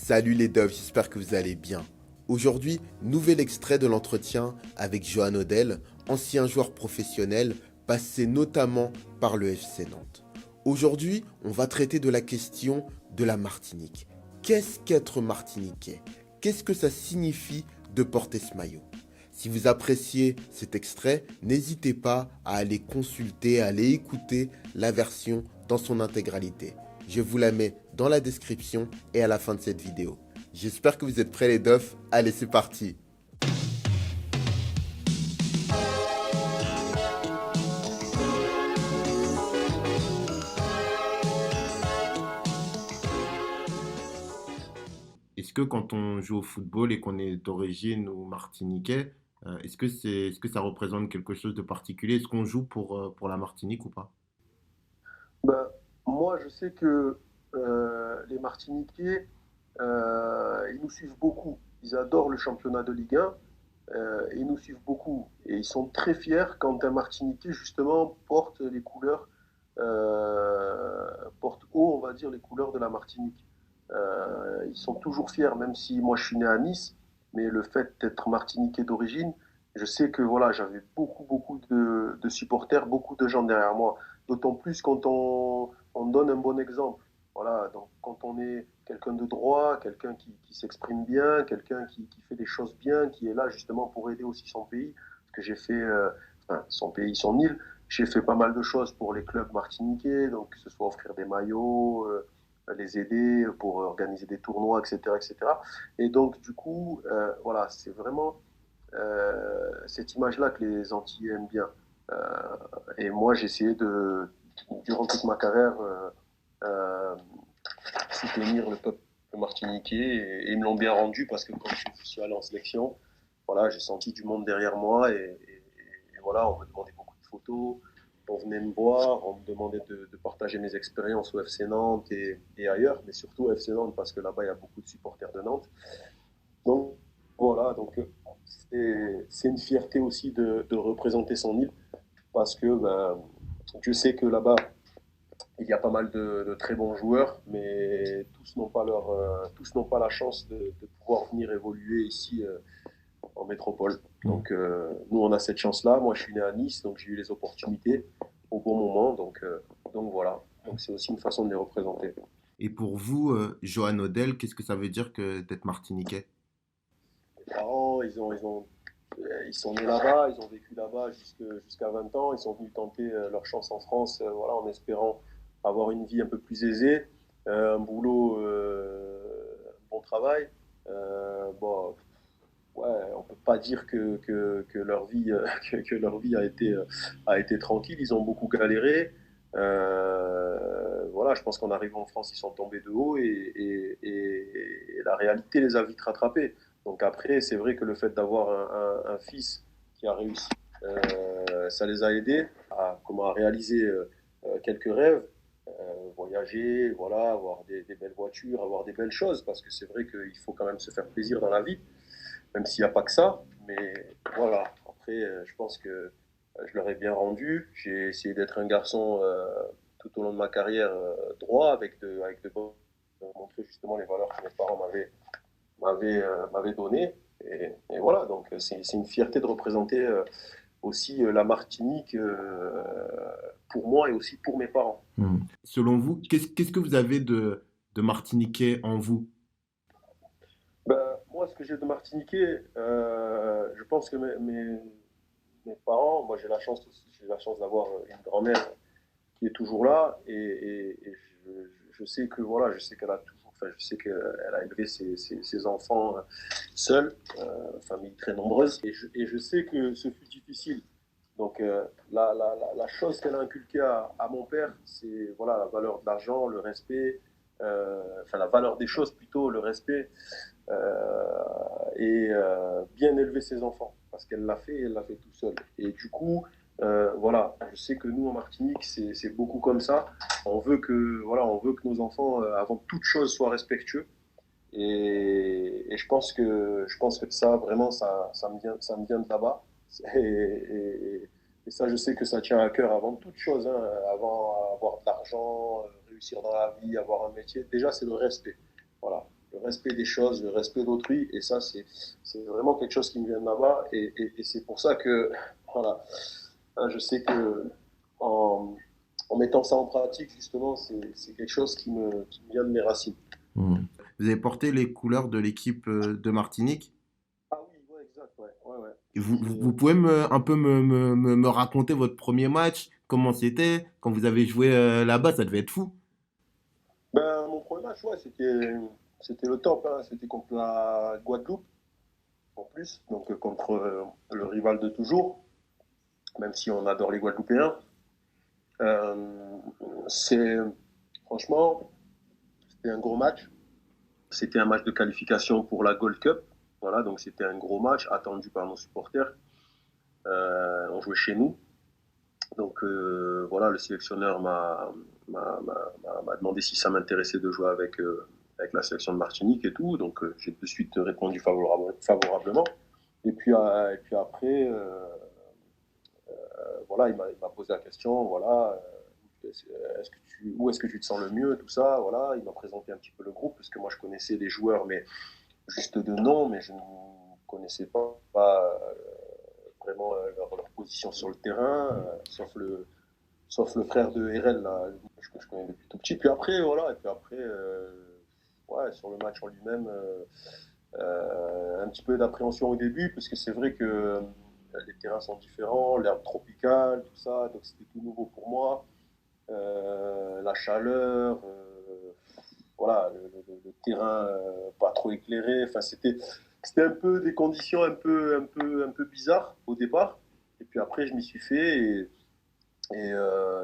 Salut les doves, j'espère que vous allez bien. Aujourd'hui, nouvel extrait de l'entretien avec Johan Odell, ancien joueur professionnel, passé notamment par le FC Nantes. Aujourd'hui, on va traiter de la question de la Martinique. Qu'est-ce qu'être martiniquais? Qu'est-ce que ça signifie de porter ce maillot? Si vous appréciez cet extrait, n'hésitez pas à aller consulter, à aller écouter la version dans son intégralité. Je vous la mets dans la description et à la fin de cette vidéo. J'espère que vous êtes prêts les dofs. Allez, c'est parti. Est-ce que quand on joue au football et qu'on est d'origine ou martiniquais, est-ce que ça représente quelque chose de particulier? Est-ce qu'on joue pour la Martinique ou pas? Ben, moi, je sais que les Martiniquais, ils nous suivent beaucoup. Ils adorent le championnat de Ligue 1 et ils nous suivent beaucoup. Et ils sont très fiers quand un Martiniquais, justement, porte les couleurs, porte haut, on va dire, les couleurs de la Martinique. Ils sont toujours fiers, même si moi je suis né à Nice, mais le fait d'être Martiniquais d'origine, je sais que voilà, j'avais beaucoup de supporters, beaucoup de gens derrière moi. D'autant plus quand on donne un bon exemple. Voilà, donc quand on est quelqu'un de droit, quelqu'un qui s'exprime bien, quelqu'un qui fait des choses bien, qui est là justement pour aider aussi son pays, parce que j'ai fait, enfin, son pays, son île, j'ai fait pas mal de choses pour les clubs martiniquais, donc que ce soit offrir des maillots, les aider pour organiser des tournois, etc., etc. Et donc du coup, voilà, c'est vraiment cette image-là que les Antillais aiment bien. Euh, et moi, j'ai essayé de, durant toute ma carrière, soutenir le peuple martiniquais et ils me l'ont bien rendu parce que quand je suis allé en sélection, voilà, j'ai senti du monde derrière moi et voilà, on me demandait beaucoup de photos, on venait me voir, on me demandait de partager mes expériences au FC Nantes et ailleurs, mais surtout au FC Nantes parce que là-bas il y a beaucoup de supporters de Nantes. Donc voilà, donc c'est une fierté aussi de représenter son île parce que ben, je sais que là-bas il y a pas mal de très bons joueurs, mais tous n'ont pas la chance de pouvoir venir évoluer ici en métropole. Donc nous, on a cette chance-là. Moi, je suis né à Nice, donc j'ai eu les opportunités au bon moment. Donc voilà. Donc c'est aussi une façon de les représenter. Et pour vous, Johan Odell, qu'est-ce que ça veut dire que d'être martiniquais? Mes parents, ils sont nés là-bas, ils ont vécu là-bas jusqu'à 20 ans. Ils sont venus tenter leur chance en France, voilà, en espérant avoir une vie un peu plus aisée, un boulot, un bon travail. Bon, ouais, on peut pas dire que leur vie, que leur vie a été tranquille. Ils ont beaucoup galéré. Voilà, je pense qu'en arrivant en France, ils sont tombés de haut et la réalité les a vite rattrapés. Donc après, c'est vrai que le fait d'avoir un fils qui a réussi, ça les a aidés à réaliser quelques rêves, voyager, voilà, avoir des belles voitures, avoir des belles choses, parce que c'est vrai qu'il faut quand même se faire plaisir dans la vie même s'il n'y a pas que ça. Mais voilà, après, je pense que je leur ai bien rendu. J'ai essayé d'être un garçon tout au long de ma carrière droit, avec de bonnes, montrer justement les valeurs que mes parents m'avaient données. Et voilà, donc c'est une fierté de représenter aussi la Martinique pour moi et aussi pour mes parents. Selon vous, qu'est-ce que vous avez de martiniquais en vous? Ben, moi, ce que j'ai de Martiniquais, je pense que mes parents, moi j'ai la chance d'avoir une grand-mère qui est toujours là et je sais que voilà, je sais qu'elle a toujours, enfin, je sais qu'elle a élevé ses enfants seule, famille très nombreuse et je sais que ce fut difficile. Donc la chose qu'elle a inculquée à mon père, c'est voilà la valeur de l'argent, le respect, enfin la valeur des choses plutôt, le respect et bien élever ses enfants parce qu'elle l'a fait, elle l'a fait tout seule. Et du coup, voilà, je sais que nous en Martinique, c'est beaucoup comme ça. On veut que, voilà, on veut que nos enfants, avant toute chose, soient respectueux. Et je pense que ça, vraiment, ça me vient de là-bas. Et ça, je sais que ça tient à cœur avant toute chose, hein, avant avoir de l'argent, réussir dans la vie, avoir un métier. Déjà, c'est le respect. Voilà, le respect des choses, le respect d'autrui. Et ça, c'est vraiment quelque chose qui me vient de là-bas. Et c'est pour ça que, voilà, hein, je sais que en, en mettant ça en pratique, justement, c'est quelque chose qui me vient de mes racines. Hmm. Vous avez porté les couleurs de l'équipe de Martinique. Ah oui, ouais, exact, ouais, ouais, ouais. Et vous pouvez un peu me raconter votre premier match, comment c'était, quand vous avez joué là-bas, ça devait être fou. Ben, mon premier match, ouais, c'était le top, hein. C'était contre la Guadeloupe, en plus, donc contre le rival de toujours, même si on adore les Guadeloupéens. Euh, c'est franchement, c'était un gros match. C'était un match de qualification pour la Gold Cup. Voilà, donc c'était un gros match attendu par nos supporters. On jouait chez nous. Donc voilà, le sélectionneur m'a demandé si ça m'intéressait de jouer avec la sélection de Martinique et tout. Donc j'ai de suite répondu favorablement. Et puis après, voilà, il m'a posé la question, voilà, où est-ce que tu te sens le mieux, tout ça, voilà. Il m'a présenté un petit peu le groupe, parce que moi je connaissais les joueurs, mais juste de nom, mais je ne connaissais pas vraiment leur position sur le terrain, sauf le frère de RL, là, que je connais depuis tout petit. Puis après, voilà, et puis après, ouais, sur le match en lui-même, un petit peu d'appréhension au début, parce que c'est vrai que les terrains sont différents, l'herbe tropicale, tout ça, donc c'était tout nouveau pour moi. La chaleur, voilà, le terrain pas trop éclairé, enfin c'était un peu des conditions un peu bizarres au départ. Et puis après, je m'y suis fait et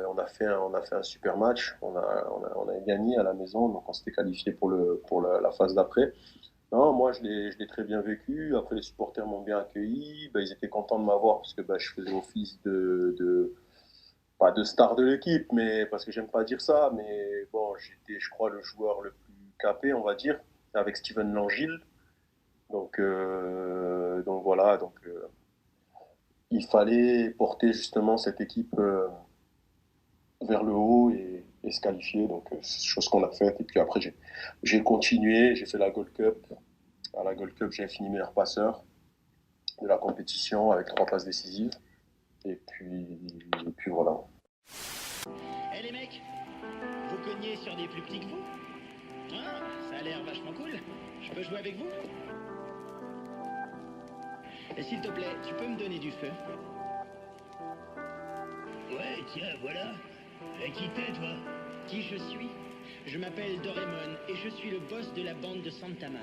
on a fait un super match. On a gagné à la maison, donc on s'était qualifié pour la phase d'après. Non, moi, je l'ai très bien vécu. Après, les supporters m'ont bien accueilli. Ben, ils étaient contents de m'avoir parce que ben, je faisais office pas de star de l'équipe, mais parce que j'aime pas dire ça. Mais bon, j'étais, je crois, le joueur le plus capé, on va dire, avec Steven Langille. Donc voilà. Donc, il fallait porter justement cette équipe vers le haut et se qualifier. Donc, c'est chose qu'on a faite. Et puis après, j'ai continué. J'ai fait la Gold Cup. À la Gold Cup, j'ai fini meilleur passeur de la compétition avec 3 passes décisives. Et puis voilà. Eh les mecs, vous cognez sur des plus petits que vous? Hein? Ça a l'air vachement cool. Je peux jouer avec vous? Et s'il te plaît, tu peux me donner du feu? Ouais, tiens, voilà. Et qui t'es, toi? Qui je suis? Je m'appelle Doraemon et je suis le boss de la bande de Santama.